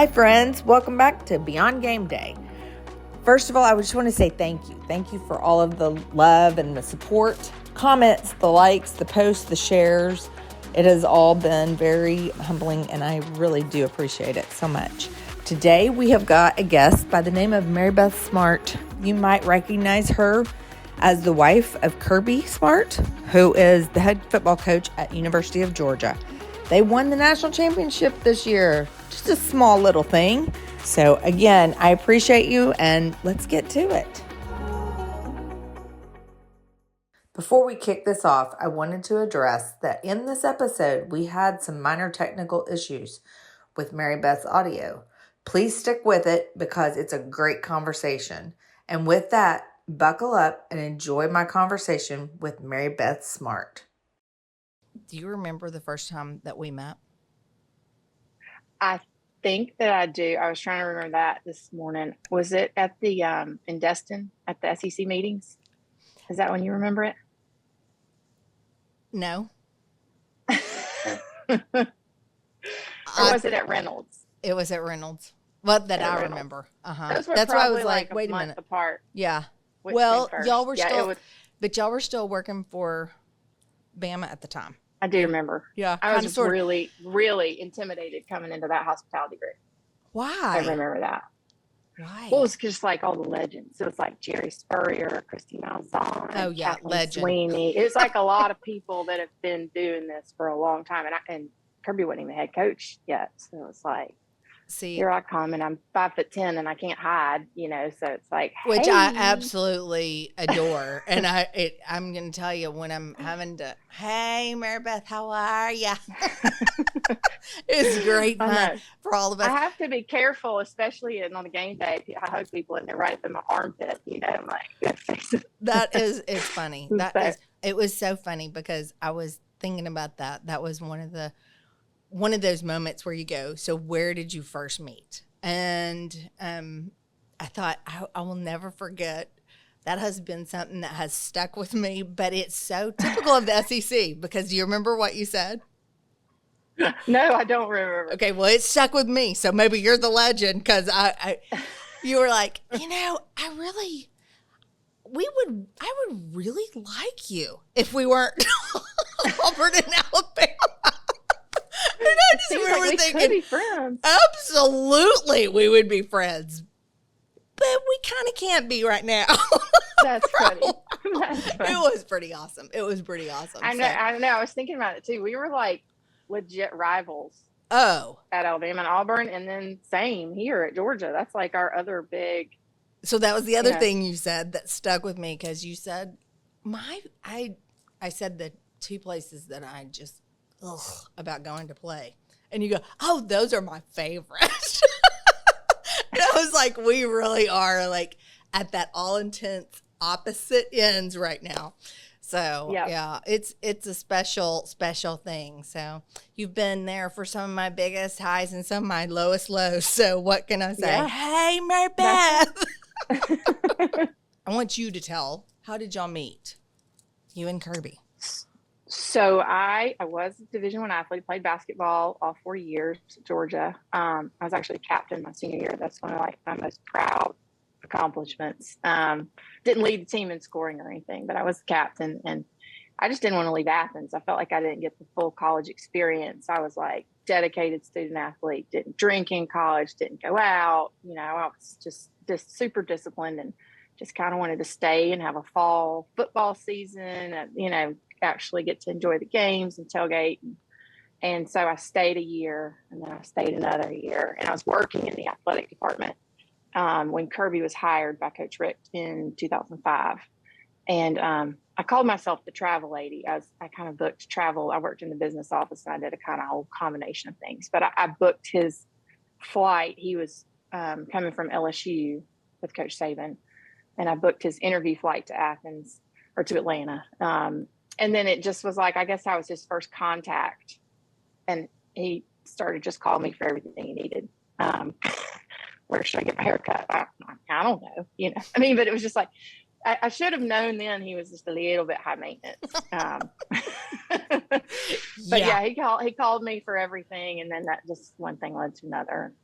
Hi, friends. Welcome back to Beyond Game Day. First of all, I just want to say thank you. Thank you for all of the love and the support, comments, the likes, the posts, the shares. It has all been very humbling, and I really do appreciate it so much. Today, we have got a guest by the name of Mary Beth Smart. You might recognize her as the wife of Kirby Smart, who is the head football coach at University of Georgia. They won the national championship this year. Just a small little thing. So again, I appreciate you, and let's get to it. Before we kick this off, I wanted to address that in this episode, we had some minor technical issues with Mary Beth's audio. Please stick with it because it's a great conversation. And with that, buckle up and enjoy my conversation with Mary Beth Smart. Do you remember the first time that we met? I think that I do. I was trying to remember that this morning. Was it at the in Destin at the SEC meetings? Is that when you remember it? No. Or was it at Reynolds? It was at Reynolds. Well, that I remember. Those were That's why I was like wait a month minute apart. Yeah. Which Well, came first? y'all were still, but y'all were still working for Bama at the time. I do remember. Yeah, I was just really, really intimidated coming into that hospitality group. Why? I remember that. Why? Well, it was just like all the legends. It was like Jerry Spurrier, Christy Malzahn, Kathleen legend. Sweeney. It was like a lot of people that have been doing this for a long time. And Kirby wasn't even head coach yet. So it was like, here I come, and I'm 5'10" and I can't hide, so it's like, which hey. I absolutely adore. And I'm going to tell you, when I'm having to, hey, Mary Beth, how are ya? It's great fun for all of us. I have to be careful, especially on the game day. I hug people and they're right up in my armpit, I'm like, it's funny. It was so funny because I was thinking about that. That was one of those moments where you go, so where did you first meet? And I thought, I will never forget. That has been something that has stuck with me, but it's so typical of the SEC because do you remember what you said? No, I don't remember. Okay, well, it stuck with me, so maybe you're the legend because you were like, I would really like you if we weren't Auburn and Alabama. And I just remember thinking, could be friends. Absolutely, we would be friends. But we kind of can't be right now. That's funny. It was pretty awesome. I know. I was thinking about it too. We were like legit rivals. Oh. At Alabama and Auburn, and then same here at Georgia. That's like our other big. So that was the other thing you said that stuck with me because you said, I said the two places that I just about going to play. And you go, oh, those are my favorites. And I was like, we really are like at that all intense opposite ends right now. So yeah, it's a special thing. So you've been there for some of my biggest highs and some of my lowest lows. So what can I say? Yeah. Hey, Mary Beth. I want you to tell, how did y'all meet? You and Kirby. So I was a Division I athlete, played basketball all 4 years at Georgia. I was actually captain my senior year. That's one of my most proud accomplishments. Didn't lead the team in scoring or anything, but I was the captain, and I just didn't want to leave Athens. I felt like I didn't get the full college experience. I was like dedicated student athlete, didn't drink in college, didn't go out. I was just super disciplined and just kind of wanted to stay and have a fall football season, actually get to enjoy the games and tailgate. And so I stayed a year, and then I stayed another year, and I was working in the athletic department when Kirby was hired by Coach Rick in 2005. And I called myself the travel lady. I kind of booked travel. I worked in the business office, and I did a kind of whole combination of things. But I booked his flight. He was coming from LSU with Coach Saban, and I booked his interview flight to Athens or to Atlanta. And then it just was like, I guess I was his first contact, and he started just calling me for everything he needed. Where should I get my hair cut? I don't know, but it was just like, I should have known then he was just a little bit high maintenance. But he called me for everything. And then that just one thing led to another.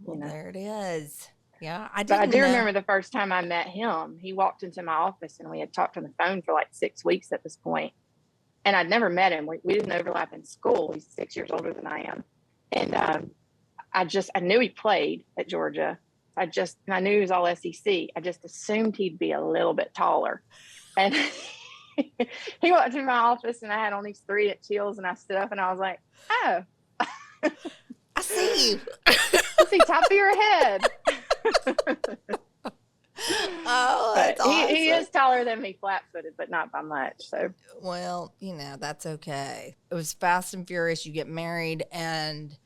Well, there it is. Yeah, But I do remember the first time I met him, he walked into my office and we had talked on the phone for like 6 weeks at this point. And I'd never met him. We didn't overlap in school. He's 6 years older than I am. And I knew he played at Georgia. I knew he was all SEC. I just assumed he'd be a little bit taller. And he walked into my office and I had on these 3-inch heels and I stood up and I was like, oh. I see you. I see top of your head. Oh, that's awesome. He is taller than me flat-footed, but not by much. So, well, that's okay. It was fast and furious. You get married and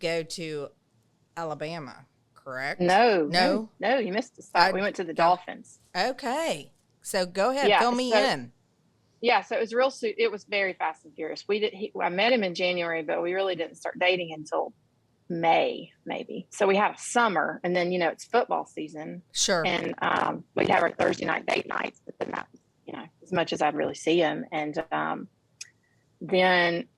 go to Alabama, correct? No, you missed the spot. We went to the Dolphins. Okay, so go ahead, fill me in. Yeah, so it was very fast and furious. I met him in January, but we really didn't start dating until May, maybe. So we had a summer, and then it's football season. Sure. And we'd have our Thursday night date nights, but then that was, as much as I'd really see him. And then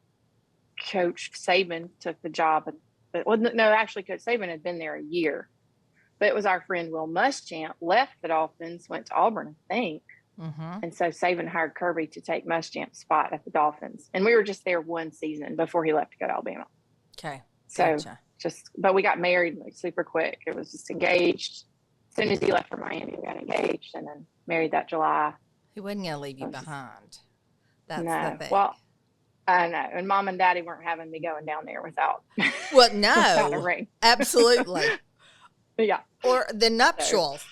Coach Saban took the job. Actually, Coach Saban had been there a year, but it was our friend Will Muschamp left the Dolphins, went to Auburn, I think. Mm-hmm. And so Saban hired Kirby to take Muschamp's spot at the Dolphins. And we were just there one season before he left to go to Alabama. Okay. So gotcha. But we got married like super quick. It was just engaged. As soon as he left for Miami, we got engaged and then married that July. He wasn't going to leave you behind. That's the thing. Well, I know. And Mom and Daddy weren't having me going down there without, well, no, without a ring. Absolutely. Yeah. Or the nuptials.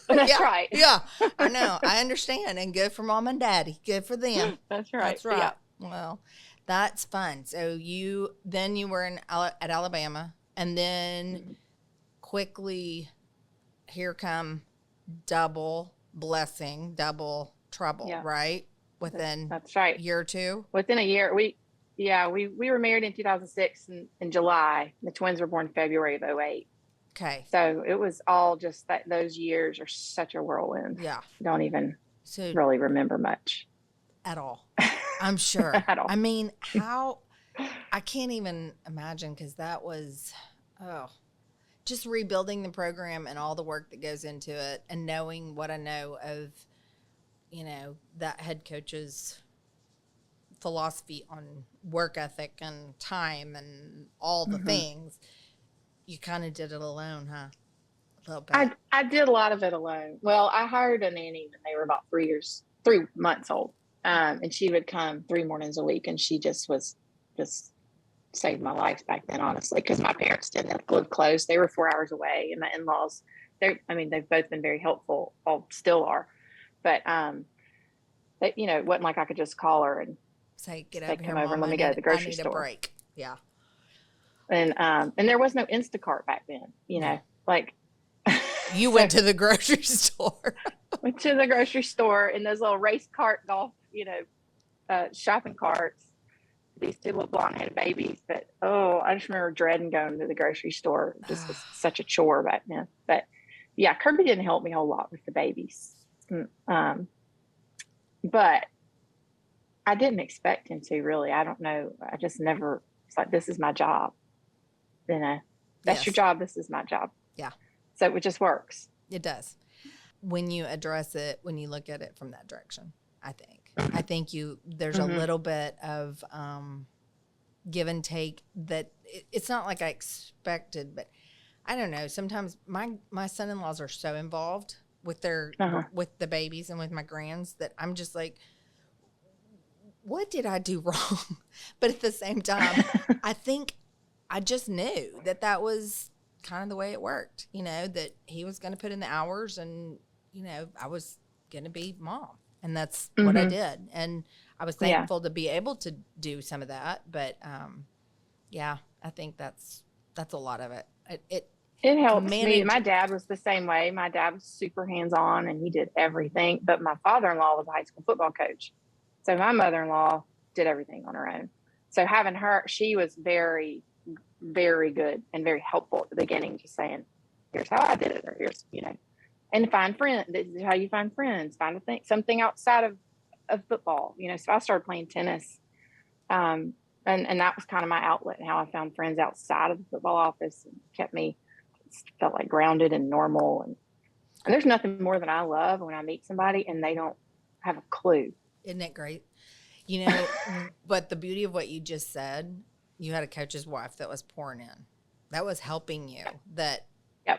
That's right. Yeah, I know. I understand. And good for Mom and Daddy. Good for them. That's right. That's right. Yeah. Well, that's fun. So you were at Alabama, and then quickly here come double blessing, double trouble, right? Within that's right. year or two? Within a year. We were married in 2006 in July. The twins were born February of 2008. Okay. So it was all just that those years are such a whirlwind. Yeah. Don't even really remember much. At all. I'm sure. At all. I mean, I can't even imagine, because that was, just rebuilding the program and all the work that goes into it, and knowing what I know of, that head coach's philosophy on work ethic and time and all the things. You kind of did it alone, huh? A little bit. I did a lot of it alone. Well, I hired a nanny when they were about 3 months old. And she would come 3 mornings a week, and she just saved my life back then, honestly, because my parents didn't live close. They were 4 hours away, and my in-laws, they've both been very helpful, all still are. But, it wasn't like I could just call her and say, get over here, come over Mom, and let me go to the grocery store. I need a break. Yeah. And there was no Instacart back then, like. You went to the grocery store. Went to the grocery store in those little race cart golf, shopping carts. These 2 little blonde-headed babies. But, I just remember dreading going to the grocery store. It just was such a chore back then. But, yeah, Kirby didn't help me a whole lot with the babies. But I didn't expect him to, really. I don't know. I just never, it's like, this is my job. That's your job. This is my job. Yeah. So it just works. It does. When you address it, when you look at it from that direction, I think there's a little bit of give and take that it's not like I expected, but I don't know. Sometimes my son-in-laws are so involved with their with the babies and with my grands that I'm just like, what did I do wrong? But at the same time, I think I just knew that was kind of the way it worked, that he was going to put in the hours, and, I was going to be mom, and that's what I did. And I was thankful to be able to do some of that. But, I think that's a lot of it. It helps me. My dad was the same way. My dad was super hands-on, and he did everything. But my father-in-law was a high school football coach. So my mother-in-law did everything on her own. So having her, she was very, very good and very helpful at the beginning, just saying, here's how I did it, or here's, and find friends. This is how you find friends, something outside of football, so I started playing tennis. And that was kind of my outlet, and how I found friends outside of the football office, and kept me felt like grounded and normal. And there's nothing more than I love when I meet somebody and they don't have a clue. Isn't it great? But the beauty of what you just said, you had a coach's wife that was pouring in, that was helping you, that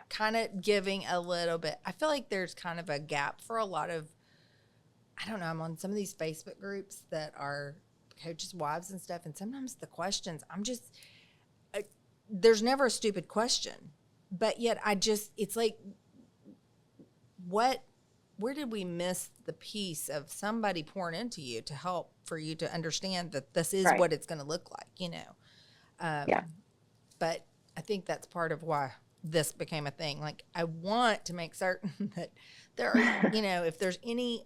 kind of giving a little bit. I feel like there's kind of a gap for a lot of, I don't know, I'm on some of these Facebook groups that are coaches' wives and stuff, and sometimes the questions, there's never a stupid question, but yet it's like, where did we miss the piece of somebody pouring into you to help for you to understand that this is what it's going to look like, But I think that's part of why this became a thing. Like, I want to make certain that there are, if there's any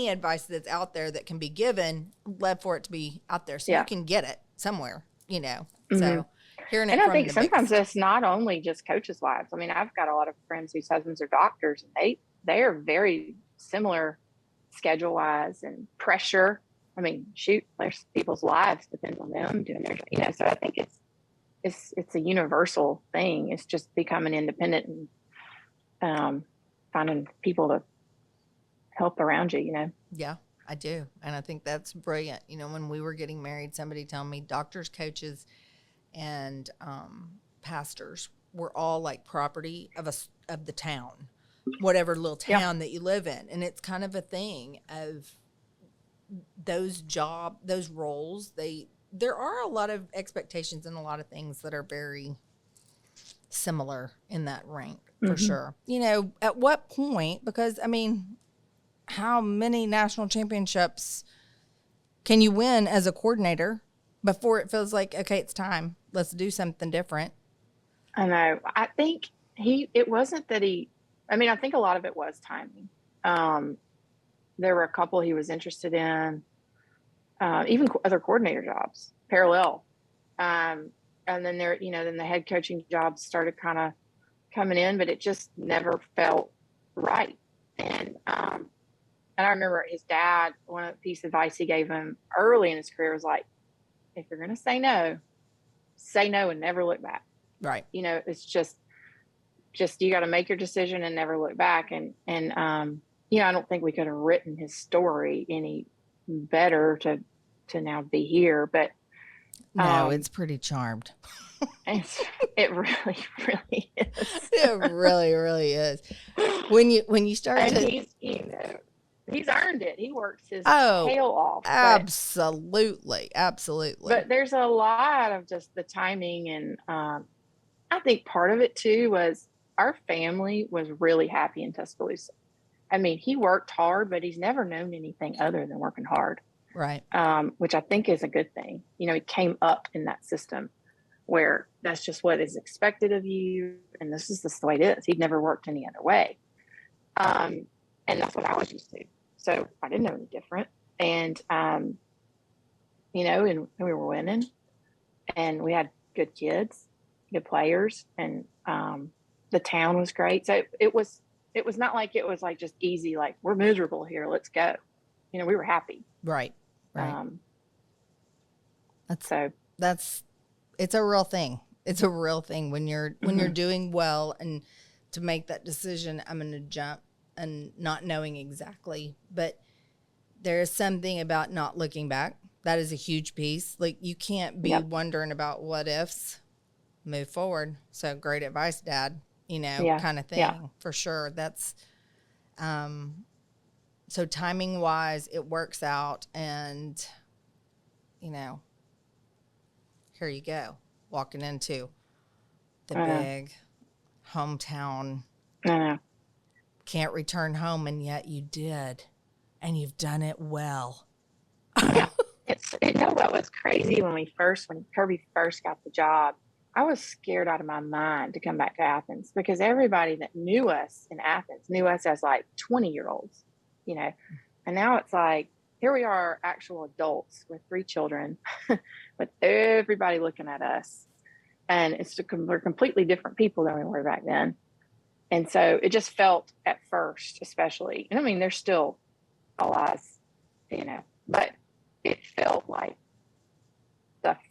advice that's out there that can be given, love for it to be out there so you can get it somewhere, Mm-hmm. So hearing it and from I think sometimes biggest. it's not only just coaches' wives. I mean, I've got a lot of friends whose husbands are doctors, and they are very similar schedule wise and pressure. I mean, shoot, there's people's lives depend on them doing their, so I think it's a universal thing. It's just becoming independent and finding people to help around you, Yeah, I do. And I think that's brilliant. When we were getting married, somebody told me doctors, coaches, and pastors were all like property of the town, whatever little town that you live in. And it's kind of a thing of those roles. There are a lot of expectations and a lot of things that are very similar in that rank, for sure. At what point, because I mean, how many national championships can you win as a coordinator before it feels like, okay, it's time, let's do something different? I know. I think it wasn't that I think a lot of it was timing. There were a couple he was interested in, even other coordinator jobs, parallel. And then then the head coaching jobs started kind of coming in, but it just never felt right. And I remember his dad, one piece of advice he gave him early in his career was like, if you're going to say no and never look back. Right. It's just you got to make your decision and never look back. And I don't think we could have written his story any better to now be here. But no, it's pretty charmed. It really, really is. It really, really is. When you start and he's earned it. He works his tail off. Absolutely. But there's a lot of just the timing. And I think part of it too was our family was really happy in Tuscaloosa. I mean, he worked hard, but he's never known anything other than working hard. Right. Which I think is a good thing. He came up in that system where that's just what is expected of you. And this is just the way it is. He'd never worked any other way. And that's what I was used to. So I didn't know any different. And, and we were winning and we had good kids, good players, and the town was great. So it was not like it was like just easy, like we're miserable here, let's go. We were happy. Right. It's a real thing. It's a real thing when you're doing well, and to make that decision, I'm going to jump and not knowing exactly, but there is something about not looking back. That is a huge piece. Like, you can't be wondering about what ifs. Move forward. So great advice, Dad, kind of thing, for sure. That's, so timing wise, it works out, and, here you go, walking into the big hometown. Can't return home, and yet you did, and you've done it well. What was crazy when Kirby first got the job, I was scared out of my mind to come back to Athens, because everybody that knew us in Athens knew us as like 20-year-olds, and now it's like, here we are, actual adults with 3 children, with everybody looking at us. And we're completely different people than we were back then. And so it just felt at first, especially, and I mean, there's still a lot, but it felt like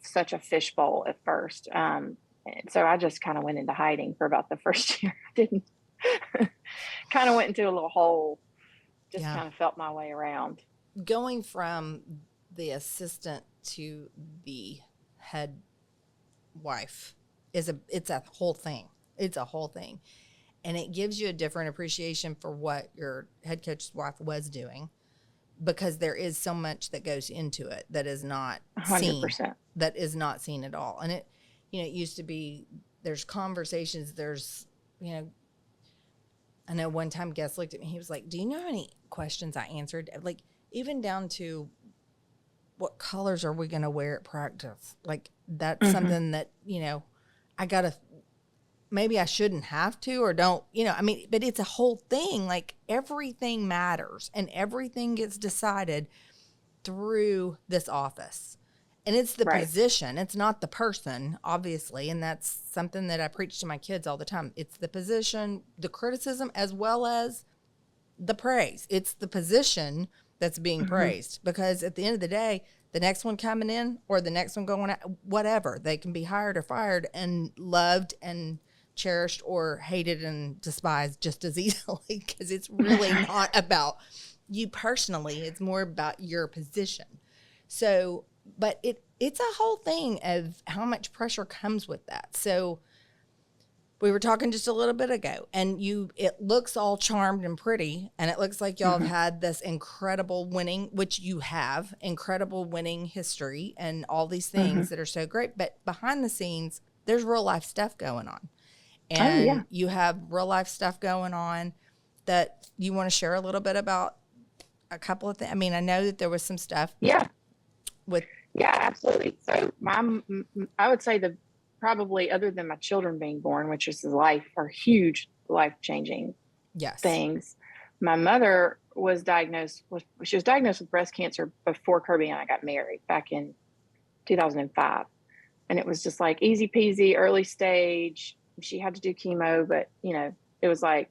such a fishbowl at first. And so I just kind of went into hiding for about the first year. I didn't kind of went into a little hole, just Yeah. kind of felt my way around. Going from the assistant to the head wife it's a whole thing. It's a whole thing. And it gives you a different appreciation for what your head coach's wife was doing, because there is so much that goes into it that is not 100%. seen, that is not seen at all. And it, it used to be, there's conversations, there's, I know one time guest looked at me, he was like, do you know how many questions I answered? Like, even down to what colors are we going to wear at practice? Like, that's something that, I got to, maybe I shouldn't have to, or don't, but it's a whole thing. Like, everything matters and everything gets decided through this office. And it's the position. It's not the person, obviously. And that's something that I preach to my kids all the time. It's the position, the criticism, as well as the praise. It's the position that's being praised, because at the end of the day, the next one coming in or the next one going out, whatever, they can be hired or fired and loved and cherished or hated and despised just as easily, because it's really not about you personally. It's more about your position. So, but it's a whole thing of how much pressure comes with that. So we were talking just a little bit ago, and it looks all charmed and pretty, and it looks like y'all have had this incredible winning, which you have, incredible winning history and all these things that are so great. But behind the scenes, there's real life stuff going on. And you have real life stuff going on that you want to share a little bit about. A couple of things. I mean, I know that there was some stuff. Yeah, With absolutely. So I would say probably, other than my children being born, which is are huge life-changing things. My mother was diagnosed with breast cancer before Kirby and I got married back in 2005. And it was just like easy peasy, early stage. She had to do chemo, but it was like,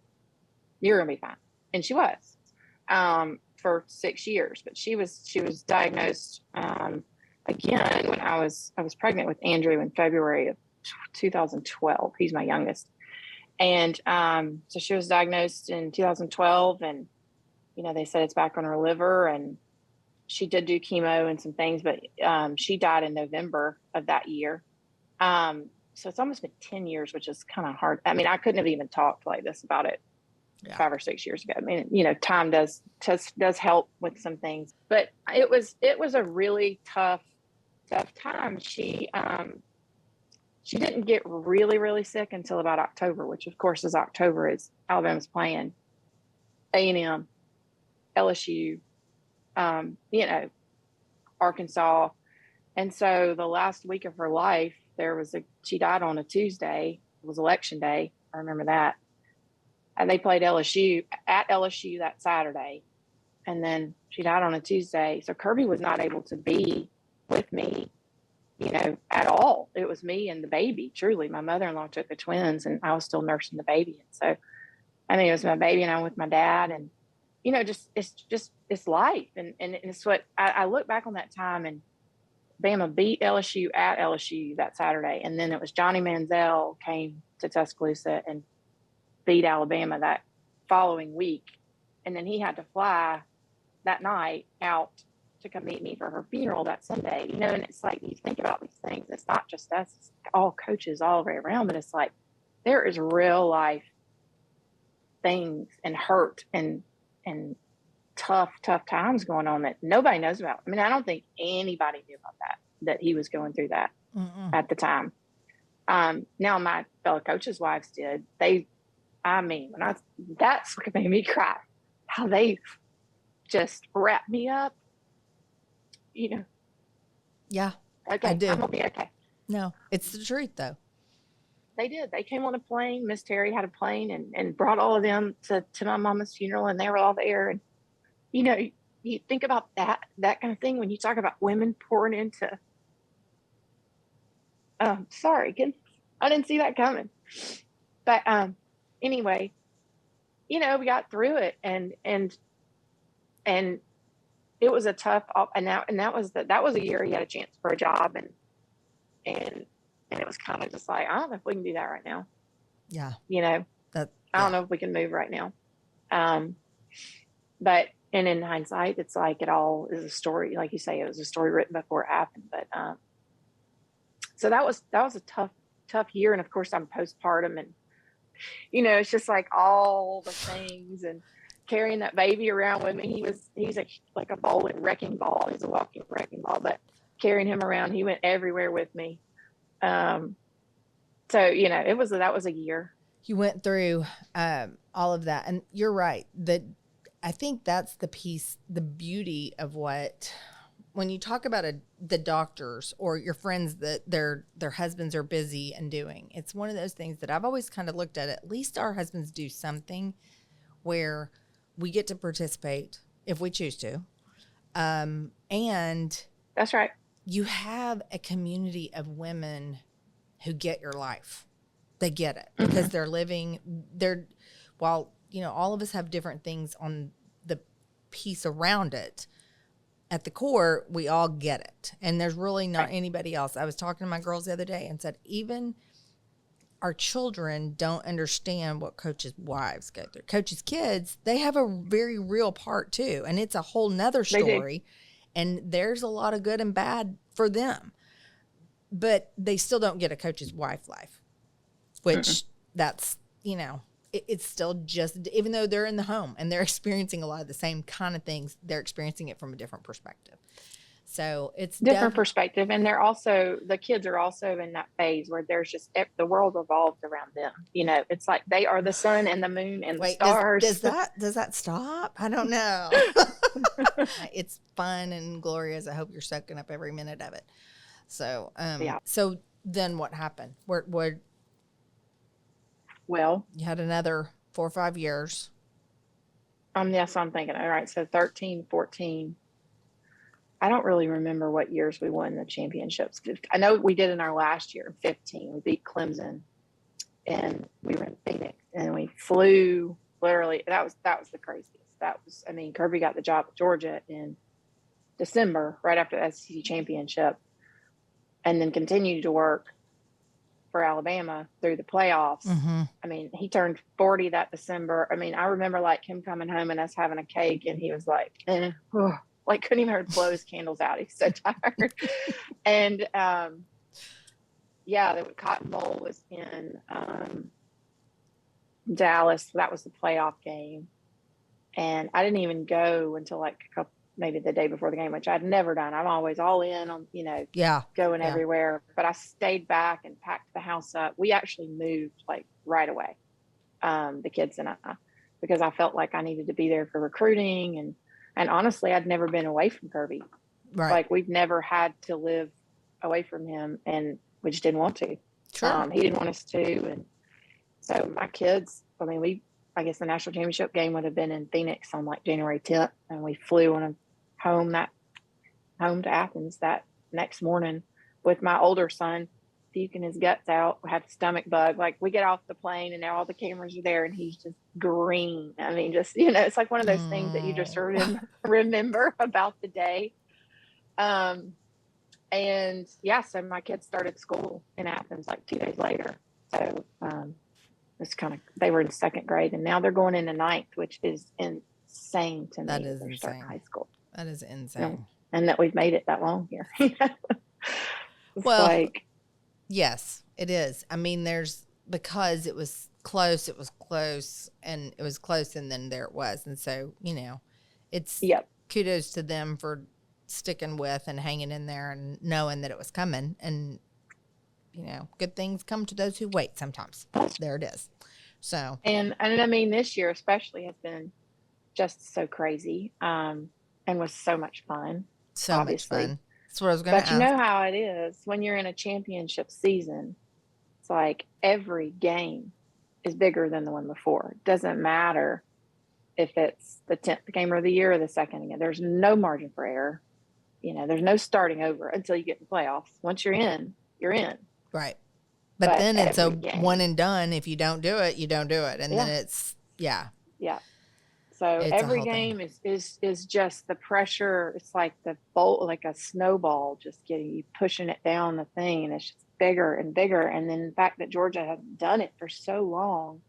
you're going to be fine. And she was, for 6 years, but she was diagnosed, again, when I was pregnant with Andrew in February of 2012. He's my youngest. And so she was diagnosed in 2012, and, they said it's back on her liver, and she did do chemo and some things, but she died in November of that year. So it's almost been 10 years, which is kind of hard. I mean, I couldn't have even talked like this about it 5 or 6 years ago. I mean, time does help with some things, but it was a really tough time. She didn't get really, really sick until about October, which of course is Alabama's playing A&M, LSU, Arkansas. And so the last week of her life, she died on a Tuesday. It was election day. I remember that. And they played LSU that Saturday. And then she died on a Tuesday. So Kirby was not able to be with me, at all. It was me and the baby. Truly, my mother-in-law took the twins, and I was still nursing the baby. And so, it was my baby, and I'm with my dad, and, it's life. And it's what I look back on that time, and Bama beat LSU at LSU that Saturday. And then it was Johnny Manziel came to Tuscaloosa and beat Alabama that following week. And then he had to fly that night out to come meet me for her funeral that Sunday, and it's like, you think about these things, it's not just us, it's all coaches all the way around, but it's like, there is real life things and hurt and tough times going on that nobody knows about. I mean, I don't think anybody knew about that he was going through that at the time. Now my fellow coaches' wives did. That's what made me cry, how they just wrapped me up. Yeah, okay, I do. I'm gonna be okay. No, it's the truth though. They did. They came on a plane. Miss Terry had a plane and brought all of them to my mama's funeral, and they were all there. And you think about that kind of thing when you talk about women pouring into. Sorry, I didn't see that coming. But anyway, we got through it, and it was a tough, and that was a year he had a chance for a job, and And it was kind of just like, I don't know if we can do that right now. Yeah. I don't know if we can move right now. But, and in hindsight, it's like it all is a story. Like you say, it was a story written before it happened. But, so that was a tough year. And of course I'm postpartum, and, it's just like all the things, and carrying that baby around with me. He's like a bowling wrecking ball. He's a walking wrecking ball, but carrying him around, he went everywhere with me. So, that was a year. You went through all of that, and you're right. I think that's the piece, the beauty of when you talk about the doctors or your friends that their husbands are busy and doing. It's one of those things that I've always kind of looked at least our husbands do something where we get to participate if we choose to. And that's right. You have a community of women who get your life. They get it because they're living while, all of us have different things on the piece around it. At the core, we all get it. And there's really not anybody else. I was talking to my girls the other day and said, even our children don't understand what coaches' wives go through. Coaches' kids, they have a very real part too. And it's a whole nother story. And there's a lot of good and bad for them. But they still don't get a coach's wife life, which that's, it's still just, even though they're in the home and they're experiencing a lot of the same kind of things, they're experiencing it from a different perspective. So it's different perspective. And the kids are also in that phase where there's just, the world revolves around them. It's like they are the sun and the moon and the stars. Does that stop? I don't know. It's fun and glorious. I hope you're soaking up every minute of it. So, So then what happened? Well, you had another 4 or 5 years. Yes, I'm thinking, all right. So 13, 14, I don't really remember what years we won the championships. I know we did in our last year, 15, we beat Clemson, and we were in Phoenix, and we flew literally. That was the craziest. Kirby got the job at Georgia in December, right after the SEC championship, and then continued to work for Alabama through the playoffs. He turned 40 that December. I remember him coming home and us having a cake, and he was like, couldn't even blow his candles out. He's so tired. And the Cotton Bowl was in Dallas. That was the playoff game, and I didn't even go until maybe the day before the game, which I'd never done. I'm always all in on, going everywhere. But I stayed back and packed the house up. We actually moved right away, the kids and I, because I felt like I needed to be there for recruiting. And honestly, I'd never been away from Kirby. Right. We've never had to live away from him, and we just didn't want to. Sure. He didn't want us to. And so my kids, I guess the national championship game would have been in Phoenix on January 10th. And we flew on home to Athens that next morning with my older son puking his guts out, had a stomach bug. We get off the plane and now all the cameras are there and he's just green. It's like one of those things that you just remember about the day. So my kids started school in Athens 2 days later. So it's they were in second grade, and now they're going into ninth, which is insane to me. That is insane. High school. That is insane. And that we've made it that long here. Yes, it is. Because it was close, and it was close, and then there it was. And so, it's kudos to them for sticking with and hanging in there and knowing that it was coming. And, good things come to those who wait sometimes. There it is. So. And this year especially has been just so crazy, and was so much fun. So obviously. Much fun. That's what I was going to ask. But you know how it is when you're in a championship season. It's every game is bigger than the one before. It doesn't matter if it's the 10th game of the year or the second game. There's no margin for error. There's no starting over until you get in the playoffs. Once you're in, you're in. Right. But then it's a one and done. If you don't do it, you don't do it. And then it's, Yeah. So It's a every whole thing. game is just the pressure. It's like the bolt, like a snowball, just getting you pushing it down the thing, and it's just bigger and bigger. And then the fact that Georgia has done it for so long,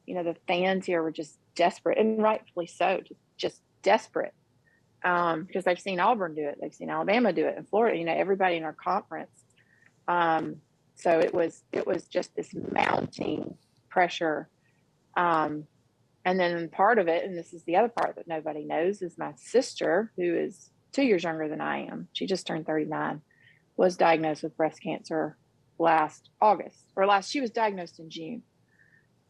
the fans here were just desperate, and rightfully so, just desperate, because they've seen Auburn do it, they've seen Alabama do it, in Florida, everybody in our conference. So it was just this mounting pressure. And then part of it, and this is the other part that nobody knows, is my sister, who is 2 years younger than I am. She just turned 39, was diagnosed with breast cancer last August, she was diagnosed in June,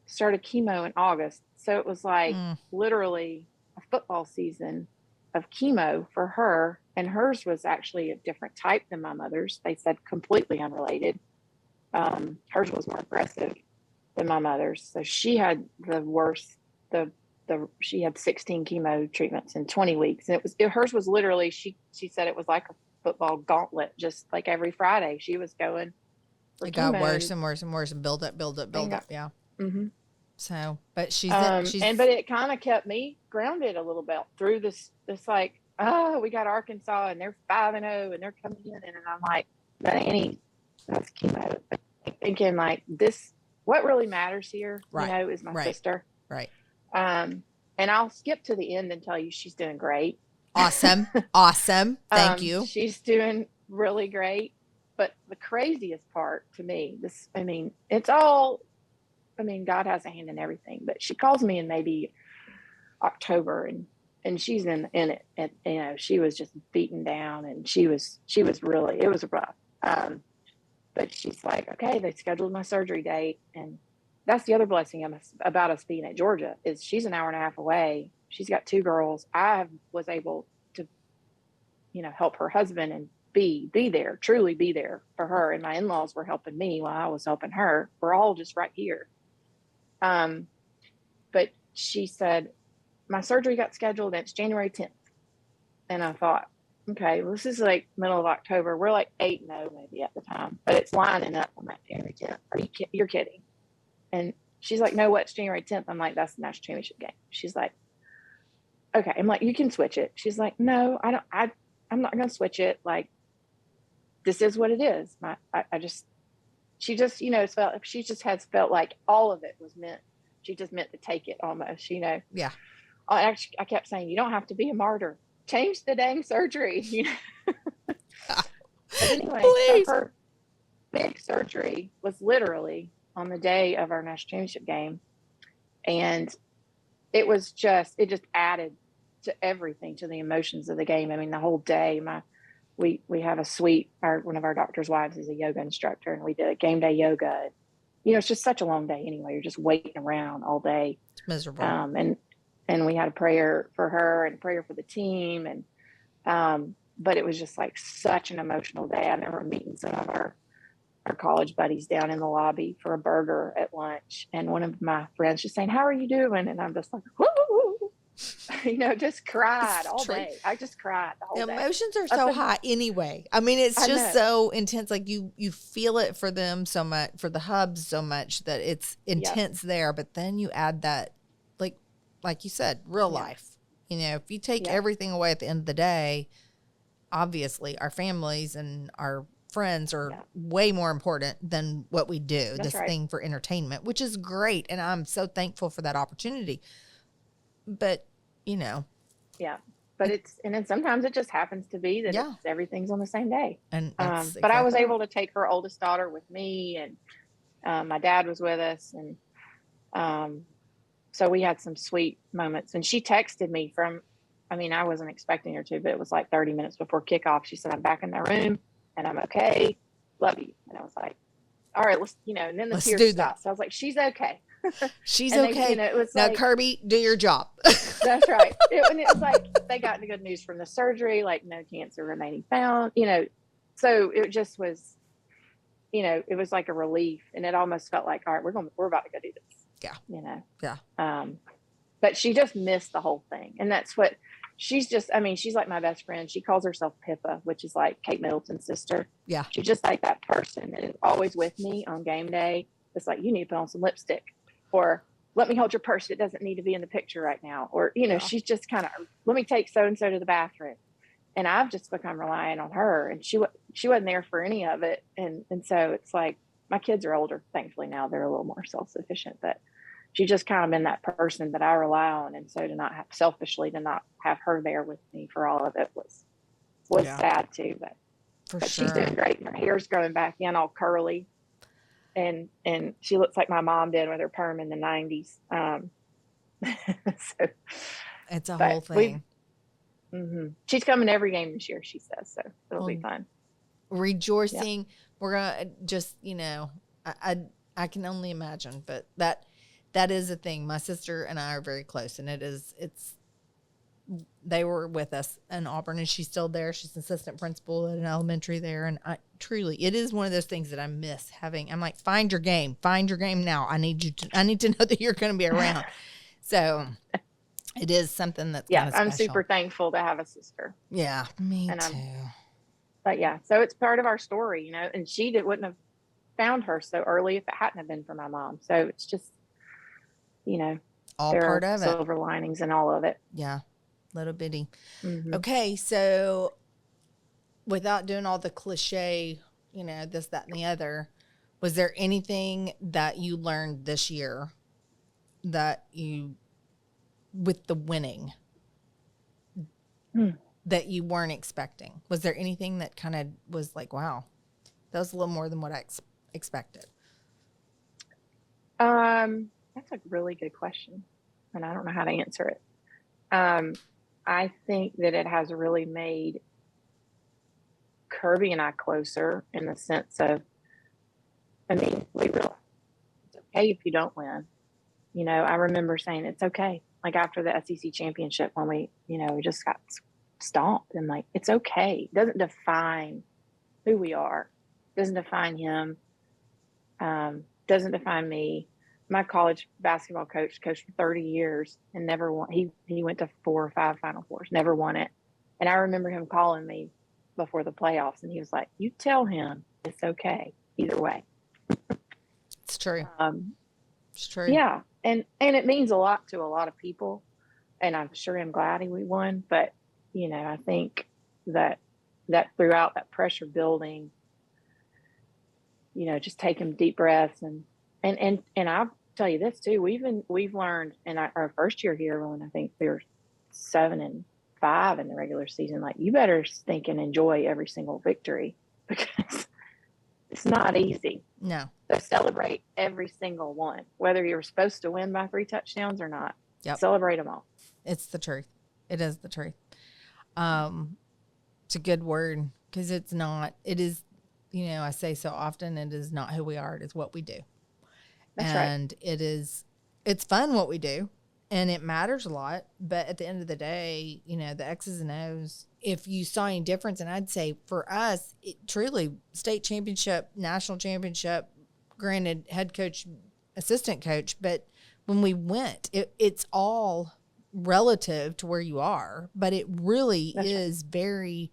started chemo in August. So it was like literally a football season of chemo for her. And hers was actually a different type than my mother's. They said completely unrelated. Hers was more aggressive than my mother's. So she had the worst, she had 16 chemo treatments in 20 weeks. And hers was literally, she said it was like a football gauntlet, just like every Friday she was going. It got worse and worse and worse, and build up. Yeah. Mm-hmm. So, but she's but it kind of kept me grounded a little bit through this like, we got Arkansas and they're 5-0 and they're coming in, and I'm like, but Annie, that's chemo. Thinking like this, what really matters here, is my sister. Right. And I'll skip to the end and tell you she's doing great. Awesome. Thank you. She's doing really great. But the craziest part to me, God has a hand in everything, but she calls me in maybe October, and she's in it. And, she was just beaten down, and she was really, it was rough. But she's like, okay, they scheduled my surgery date. And that's the other blessing about us being at Georgia, is she's an hour and a half away. She's got 2 girls. I was able to, help her husband and be there, truly be there for her. And my in-laws were helping me while I was helping her. We're all just right here. But she said, my surgery got scheduled, and it's January 10th. And I thought, okay, well, this is like middle of October. We're like 8-0 maybe at the time, but it's lining up on that January 10th. You're kidding? And she's like, no, what's January 10th? I'm like, that's the national championship game. She's like, okay. I'm like, you can switch it. She's like, no, I'm not going to switch it. Like, this is what it is. She just, she just has felt like all of it was meant. She just meant to take it almost, Yeah. I kept saying, you don't have to be a martyr. Change the dang surgery. But anyway, so her big surgery was literally on the day of our national championship game. And it just added to everything, to the emotions of the game. I mean, the whole day, we have a suite. One of our doctor's wives is a yoga instructor, and we did a game day yoga. It's just such a long day anyway. You're just waiting around all day. It's miserable. And we had a prayer for her and prayer for the team. And, but it was just like such an emotional day. I remember meeting some of our college buddies down in the lobby for a burger at lunch. And one of my friends just saying, how are you doing? And I'm just like, woo! Just cried all day. I just cried the whole day. Emotions are so high anyway. I mean, it's just so intense. Like you feel it for them so much, for the Hubs so much, that it's intense there. But then you add that, like you said, real life. If you take everything away at the end of the day, obviously our families and our friends are way more important than what we do. That's thing for entertainment, which is great. And I'm so thankful for that opportunity. But, but then sometimes it just happens to be that everything's on the same day. And but I was able to take her oldest daughter with me, and my dad was with us. And, so we had some sweet moments, and she texted me I wasn't expecting her to, but it was like 30 minutes before kickoff. She said, I'm back in the room and I'm okay. Love you. And I was like, all right, let's, and then the tears stopped. So I was like, she's okay. She's okay. It was now, Kirby, do your job. That's right. It was like, they got the good news from the surgery, like no cancer remaining found, so it just was, it was like a relief, and it almost felt like, all right, we're about to go do this. Yeah. Yeah. But she just missed the whole thing. And that's what she's like my best friend. She calls herself Pippa, which is like Kate Middleton's sister. Yeah. She's just like that person that is always with me on game day. It's like, you need to put on some lipstick, or let me hold your purse. It doesn't need to be in the picture right now. Or, Yeah. she's just kind of, let me take so-and-so to the bathroom. And I've just become reliant on her, and she wasn't there for any of it. And so it's like, my kids are older. Thankfully now they're a little more self-sufficient, but she's just kind of been that person that I rely on. And so to not have her there with me for all of it was sad too, but she's doing great. Her hair's growing back in all curly. And she looks like my mom did with her perm in the 90s. So it's a whole thing. She's coming to every game this year, she says, so it'll be fun. Rejoicing. Yeah. We're gonna just, I can only imagine, but that is a thing. My sister and I are very close, and they were with us in Auburn, and she's still there. She's an assistant principal at an elementary there, and it is one of those things that I miss having. I'm like, find your game now. I need to know that you're going to be around. So it is something that's kind of special. I'm super thankful to have a sister. Yeah, me too. But yeah, so it's part of our story, and she wouldn't have found her so early if it hadn't have been for my mom. So it's just, all there part are of it. Silver linings in all of it. Yeah, little bitty. Okay, so without doing all the cliche, this, that, and the other, was there anything that you learned this year with the winning that you weren't expecting? Was there anything that kind of was like, wow, that was a little more than what I expected? That's a really good question, and I don't know how to answer it. I think that it has really made Kirby and I closer in the sense of, we realize it's okay if you don't win. I remember saying it's okay. Like after the SEC championship, when we just got stomped, and like, it's okay. It doesn't define who we are. It doesn't define him. Doesn't define me. My college basketball coach coached for 30 years and never won. He went to 4 or 5 Final Fours, never won it. And I remember him calling me before the playoffs, and he was like, you tell him it's okay either way. It's true. It's true. Yeah. And it means a lot to a lot of people, and I'm sure I'm glad we won. But, I think that throughout that pressure building, just taking deep breaths and I'll tell you this too. We've learned in our first year here, when I think we were 7-5 in the regular season, like, you better think and enjoy every single victory, because it's not easy. No. So celebrate every single one, whether you're supposed to win by 3 touchdowns or not. Yep. Celebrate them all. It's the truth. It is the truth. It's a good word, because it is, I say so often, it is not who we are. It is what we do. That's and right. It's fun what we do, and it matters a lot. But at the end of the day, the X's and O's, if you saw any difference, and I'd say for us, it truly state championship, national championship, granted head coach, assistant coach, but when we went, it's all relative to where you are, but it really is very,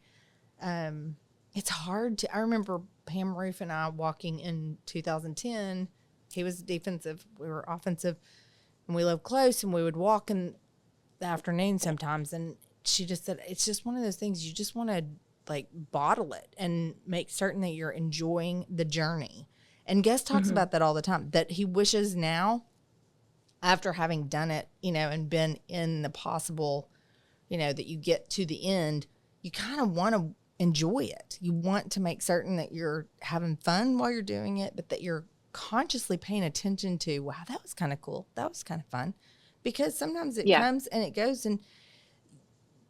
it's hard to, I remember Pam Roof and I walking in 2010, he was defensive, we were offensive, and we lived close, and we would walk in the afternoon sometimes, and she just said, it's just one of those things, you just want to like bottle it and make certain that you're enjoying the journey. And Gus talks about that all the time, that he wishes now, after having done it, and been in the possible, that you get to the end, you kind of want to enjoy it. You want to make certain that you're having fun while you're doing it, but that you're consciously paying attention to, wow, that was kind of cool. That was kind of fun. Because sometimes it comes and it goes, and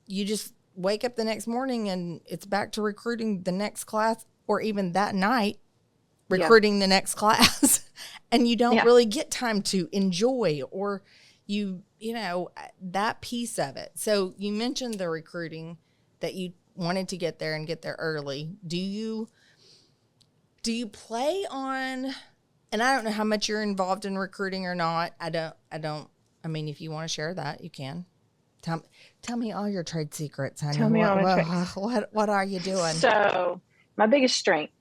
you just wake up the next morning and it's back to recruiting the next class, or even that night, recruiting the next class. And you don't really get time to enjoy, or that piece of it. So you mentioned the recruiting, that you wanted to get there and get there early. Do you play on, and I don't know how much you're involved in recruiting or not. I mean, if you want to share that, you can. Tell me all your trade secrets, honey. Tell me all the tricks. What are you doing? So my biggest strength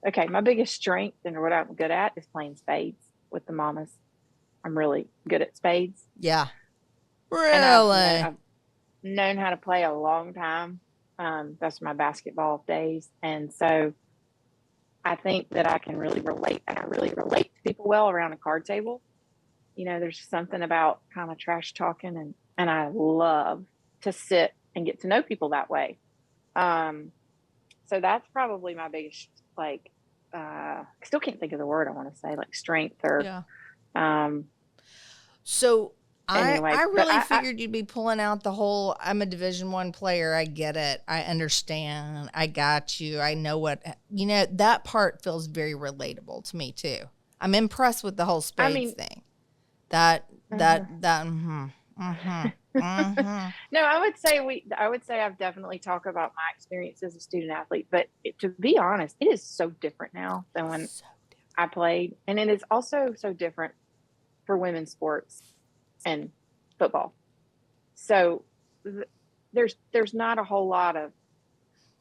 and what I'm good at is playing spades with the mamas. I'm really good at spades. Yeah. And Really? I've known how to play a long time. That's my basketball days. And so I think that I can really relate, and I really relate to people well around a card table. There's something about kind of trash talking, and I love to sit and get to know people that way. So that's probably my biggest, like, I still can't think of the word I want to say, like strength or, yeah. So anyway, I really figured you'd be pulling out the whole, I'm a Division I player. I get it. I understand. I got you. I know what, that part feels very relatable to me too. I'm impressed with the whole spades thing. No, I would say I've definitely talked about my experience as a student athlete, but to be honest, it is so different now than when I played. And it is also so different for women's sports and football. So there's not a whole lot of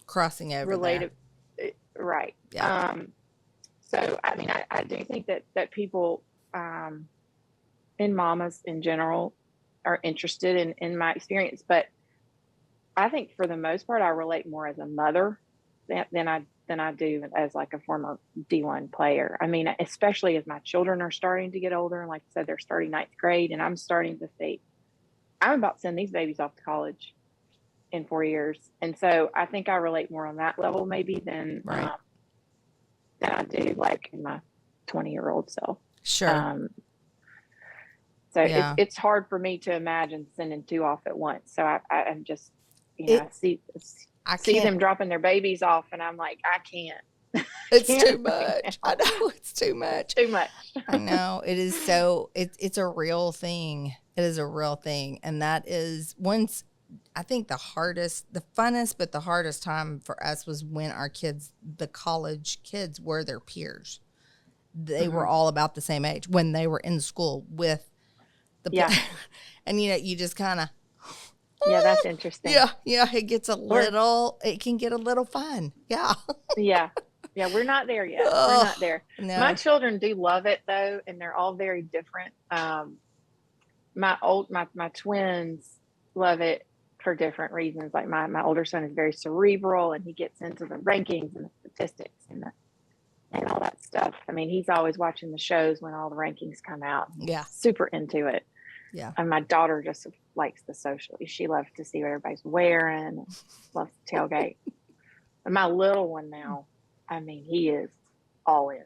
crossing over related, there. Right. Yeah. So, I mean, I do think that people, and mamas in general are interested in my experience, but I think for the most part, I relate more as a mother than I do as like a former D1 player. I mean, especially as my children are starting to get older, and like I said, they're starting ninth grade, and I'm starting to think I'm about to send these babies off to college in 4 years, and so I think I relate more on that level maybe than I do like in my 20-year-old self. Sure. So it's hard for me to imagine sending two off at once. So I'm just, I see them dropping their babies off, and I'm like, I can't. It's too much. I know it's too much. Too much. I know it is. So it's a real thing. It is a real thing, and that is I think the funnest, but the hardest time for us was when our kids, the college kids, were their peers. They were all about the same age when they were in school with. And you just kind of that's interesting. Yeah, it gets it can get a little fun. Yeah. We're not there yet. We're not there. No. My children do love it though, and they're all very different. My twins love it for different reasons. Like my older son is very cerebral, and he gets into the rankings and the statistics and all that stuff. I mean, he's always watching the shows when all the rankings come out. Yeah. Super into it. Yeah. And my daughter just likes the social. She loves to see what everybody's wearing, loves to tailgate. And my little one now, I mean, he is all in.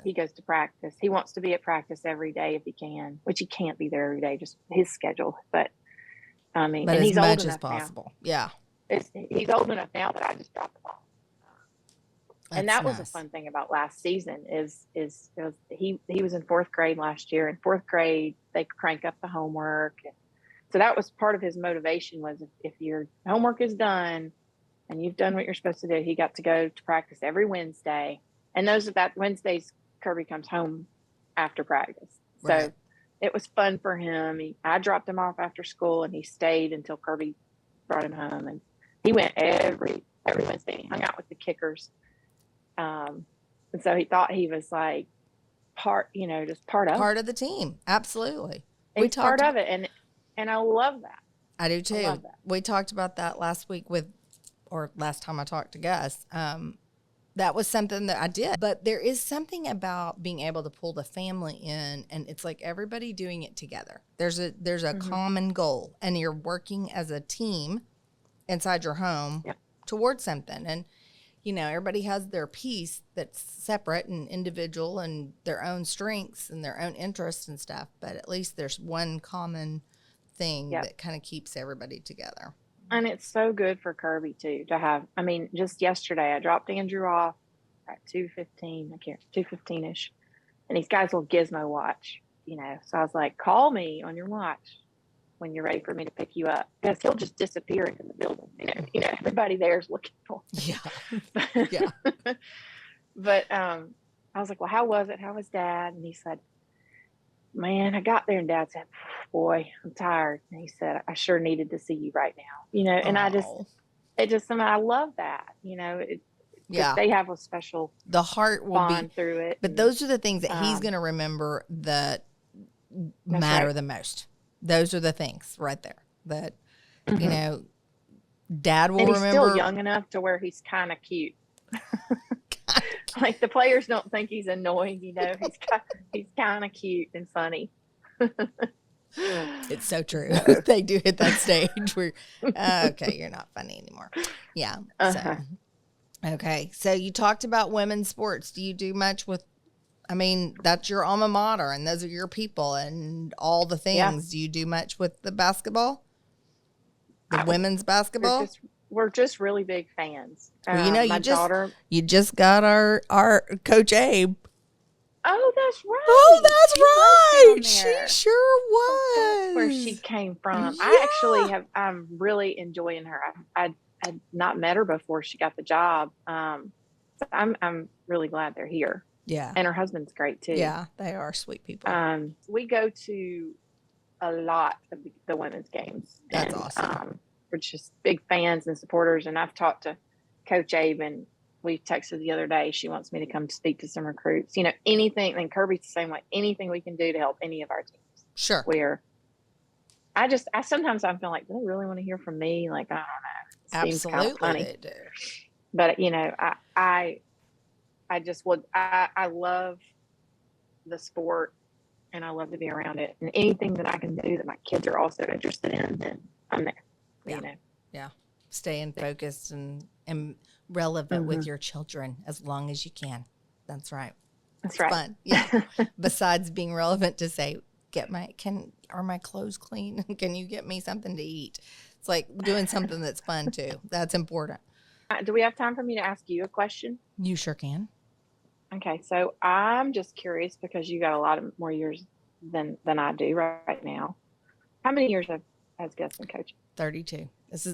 He goes to practice. He wants to be at practice every day if he can, which he can't be there every day, just his schedule. But I mean, and he's old enough possible. Now. Yeah. He's old enough now that I just drop him off. And that was a fun thing about last season is he was in fourth grade last year. In fourth grade, they crank up the homework. So that was part of his motivation was if your homework is done and you've done what you're supposed to do, he got to go to practice every Wednesday. And that Wednesdays, Kirby comes home after practice. So it was fun for him. I dropped him off after school, and he stayed until Kirby brought him home. And he went every Wednesday. He hung out with the kickers. And so he thought he was like just part of the team. Absolutely. He's part of it. And I love that. I do too. We talked about that last week last time I talked to Gus. That was something that I did, but there is something about being able to pull the family in, and it's like everybody doing it together. There's a common goal, and you're working as a team inside your home towards something. And everybody has their piece that's separate and individual and their own strengths and their own interests and stuff. But at least there's one common thing that kind of keeps everybody together. And it's so good for Kirby too to have. I mean, just yesterday I dropped Andrew off at 2:15. 2:15ish, and these guys will gizmo watch. So I was like, call me on your watch when you're ready for me to pick you up, because he'll just disappear into the building. Everybody there's looking for him. Yeah. But I was like, well, how was it? How was Dad? And he said, man, I got there and Dad said, boy, I'm tired. And he said, I sure needed to see you right now. And I love that. They have a special the heart will bond through it. But those are the things that he's going to remember that matter the most. Those are the things right there that, you know, Dad will remember. And he's still young enough to where he's kind of cute. Like the players don't think he's annoying, you know. He's kind of cute and funny. It's so true. They do hit that stage where, okay, you're not funny anymore. Yeah. So, okay. So you talked about women's sports. Do you do much with, I mean, that's your alma mater and those are your people and all the things. Yeah. Do you do much with the basketball? The women's basketball? We're just really big fans. Well, you know, you just got our Coach Abe. Oh, that's right. Oh, that's right. She sure was. That's where she came from. Yeah. I'm really enjoying her. I'd not met her before she got the job. So I'm really glad they're here. Yeah. And her husband's great too. Yeah, they are sweet people. We go to a lot of the women's games. That's awesome. We're just big fans and supporters. And I've talked to Coach Abe, and we texted the other day. She wants me to come speak to some recruits. You know, anything, and Kirby's the same way, anything we can do to help any of our teams. Sure. Where I sometimes I feel like, do they really want to hear from me? Like, I don't know. It seems kind of funny. They do. But, you know, I love the sport and I love to be around it. And anything that I can do that my kids are also interested in, then I'm there. Yeah. You know? Yeah. Staying focused and relevant with your children as long as you can. That's right. That's right. Fun. Yeah. Besides being relevant to say, are my clothes clean? Can you get me something to eat? It's like doing something that's fun too. That's important. Do we have time for me to ask you a question? You sure can. Okay. So I'm just curious because you got a lot of more years than I do right now. How many years has Gus been coaching? 32.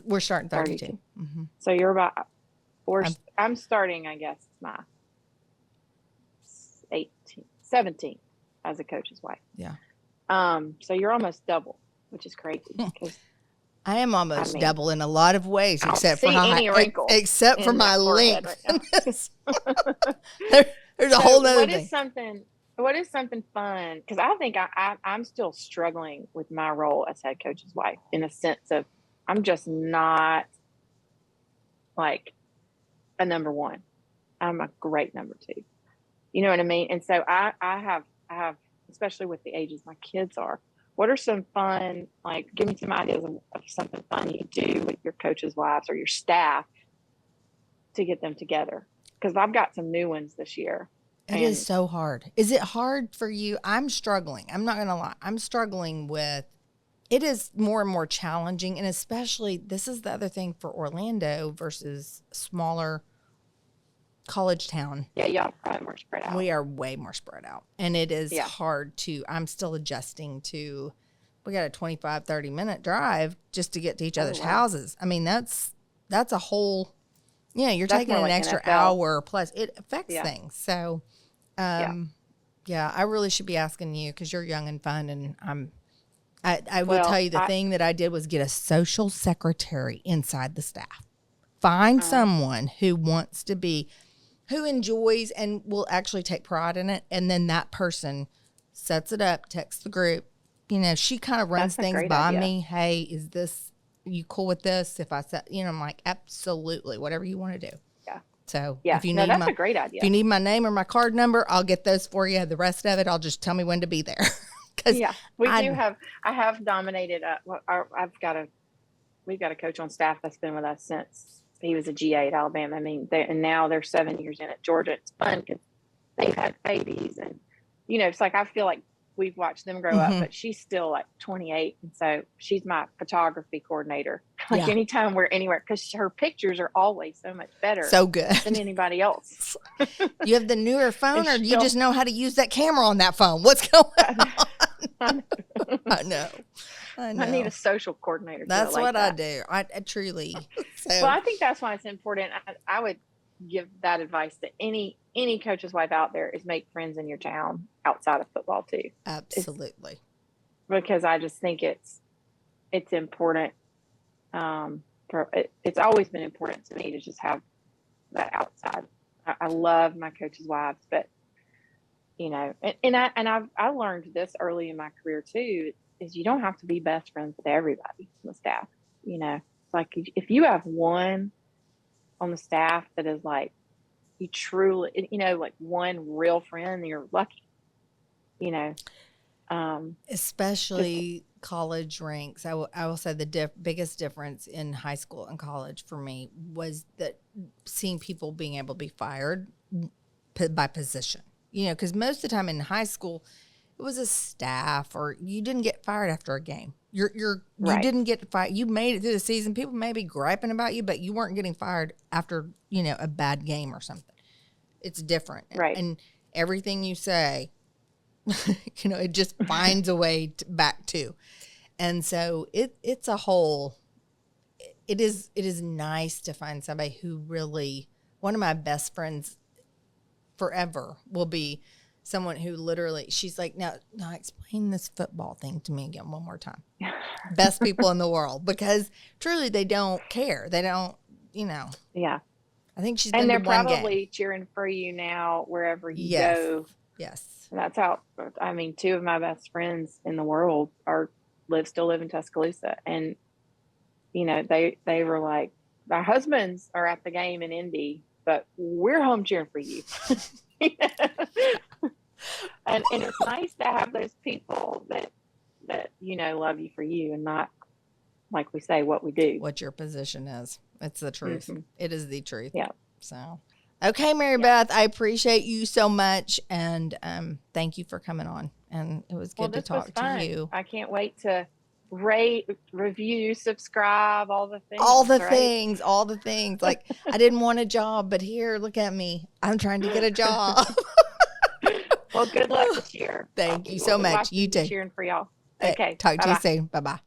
We're starting 32. Mm-hmm. So you're about, I'm starting, I guess, my 17 as a coach's wife. Yeah. So you're almost double, which is crazy. I am almost double in a lot of ways, except for my length. Right there's a whole other thing. What is something fun? Because I think I'm still struggling with my role as head coach's wife in a sense of I'm just not like a number one. I'm a great number two. You know what I mean? And so I have, especially with the ages my kids are, what are some fun, like, give me some ideas of something fun you do with your coaches' wives or your staff to get them together? Because I've got some new ones this year. It is so hard. Is it hard for you? I'm struggling. I'm not going to lie. I'm struggling with, it is more and more challenging. And especially, this is the other thing for Orlando versus smaller college town. Yeah, probably more spread out. We are way more spread out. And it is hard I'm still adjusting to, we got a 25, 30 minute drive just to get to each other's houses. I mean, that's a whole, you're taking an extra hour plus. It affects things. So, I really should be asking you because you're young and fun. And I will tell you the thing that I did was get a social secretary inside the staff. Find someone who wants to be, who enjoys and will actually take pride in it. And then that person sets it up, texts the group. She kind of runs things by me. Hey, is this, you cool with this? If I said, I'm like, absolutely, whatever you want to do. Yeah. So if you need that's a great idea. If you need my name or my card number, I'll get those for you. The rest of it, I'll just tell me when to be there. I have dominated. We've got a coach on staff that's been with us since he was a GA at Alabama. I mean, and now they're 7 years in at Georgia. It's fun because they've had babies, and it's like I feel like we've watched them grow up, but she's still like 28, and so she's my photography coordinator. Like anytime we're anywhere, because her pictures are always so much better, so good than anybody else. You have the newer phone, or do you just know how to use that camera on that phone? What's going on? I know. I need a social coordinator. That's what I do. I truly. So. Well, I think that's why it's important. I would give that advice to any coach's wife out there is make friends in your town outside of football too. Absolutely. Because I just think it's important. It's always been important to me to just have that outside. I love my coach's wives, but you know, I learned this early in my career too, is you don't have to be best friends with everybody on the staff. You know, it's like if you have one on the staff that is like, you truly, you know, like one real friend, you're lucky, you know. Especially college ranks. I will say the biggest difference in high school and college for me was that seeing people being able to be fired by position. You know, because most of the time in high school, it was a staff, or you didn't get fired after a game. You Right. didn't get fired. You made it through the season. People may be griping about you, but you weren't getting fired after, you know, a bad game or something. It's different. Right. And everything you say, you know, it just finds a way back to. And so it's a whole, it is nice to find somebody who really, one of my best friends forever will be someone who literally, she's like, now explain this football thing to me again one more time. Best people in the world, because truly they don't care. They don't, you know. Yeah. I think she's and been they're to one probably game. cheering for you now wherever you Yes. go. Yes. And that's how, I mean, two of my best friends in the world still live in Tuscaloosa. And, you know, they were like, our husbands are at the game in Indy, but we're home cheering for you. and it's nice to have those people that, you know, love you for you and not, like we say, what we do. What your position is. It's the truth. Mm-hmm. It is the truth. Yeah. So, okay, Mary Beth, I appreciate you so much. And thank you for coming on. And it was good to talk to you. I can't wait to rate, review, subscribe, all the things. All the things. Like, I didn't want a job, but here, look at me. I'm trying to get a job. Well, good luck this year. Thank you so much. You too. Cheering for y'all. Okay. Talk to you soon. Bye-bye.